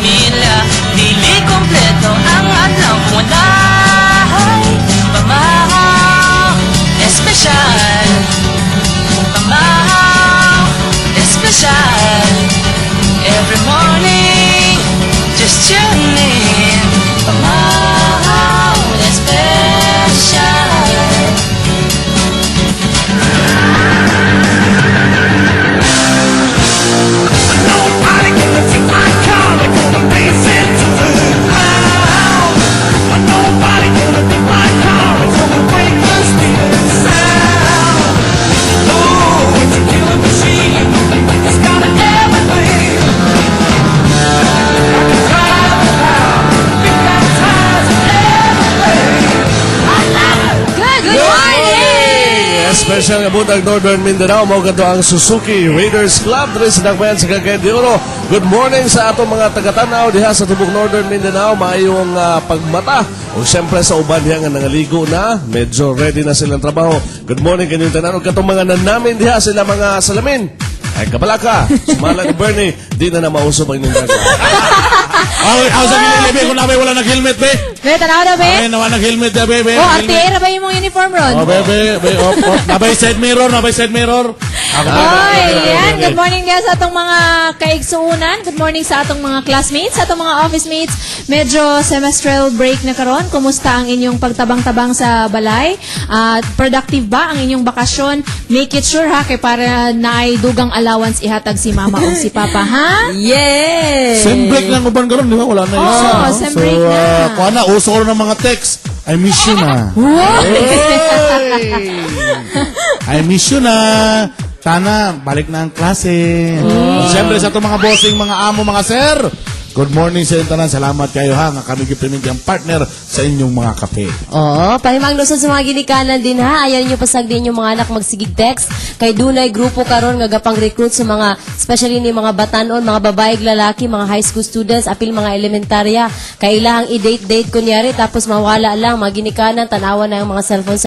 pamilya. Dili kompleto ang adlaw kung wala'y pamahaw espesyal. Pamahaw espesyal. Every morning, just tune in. Pamahaw espesyal. Nobody gonna take my car, they're gonna race it to the ground. Nobody gonna take my car, it's gonna break the speed of the sound. Oh, it's a killing machine, it's got everything. Drive around, big bad tires and everything. I love it. Good morning! Special nga butang Northern Mindanao, mo gato ang Suzuki Raiders Club diri sa Dakbayan sa Cagayan de Oro. Good morning sa atong mga taga-tanaw diha sa tubok Northern Mindanao. Maayong pagmata o siyempre sa uban diha nga nangaligo na, medyo ready na silang trabaho. Good morning kanyang tanan og katong mga nanamin diha sila mga salamin. Ay kabalaka, sumala ni Bernie, di na mauso ang inyong gagawin. Ako sa Gilili, kung nabay wala nag-helmet, be. Be, tanaw na, be? Ay, nawa nag-helmet, be. Oh, artera ba yung mga uniform ron? Oh, be. Nabay side mirror. Ako, Oy, yan. Good morning guys sa atong mga kaigsuunan. Good morning sa atong mga classmates, sa atong mga office mates. Medyo semestral break na karon. Kumusta ang inyong pagtabang-tabang sa balay? Productive ba ang inyong bakasyon? Make it sure ha, kay para naay dugang allowance ihatag si mama o si papa, ha? Yes! Sem break lang uban karon, di ba? Wala na yun. Oo, sem break na. Kuha na, uso ko ng mga text. I miss you na. I miss you na. Sana, balik na ang klase. Siyempre sa itong mga bossing, mga amo, mga sir. Good morning sa inyong tanan. Salamat kayo ha. Nga kami gipinig ang partner sa inyong mga kape. Oo, pahimang lusod sa mga ginikanan din ha. Ayan nyo pasagdi inyong mga anak magsigig text. Kay dunay grupo karon nga gapang recruit sa mga, especially ni mga batanon, mga babae, lalaki, mga high school students, apil mga elementarya. Kailangang i-date-date kunyari, tapos mawala lang, mga ginikanan, tanawan na yung mga cellphone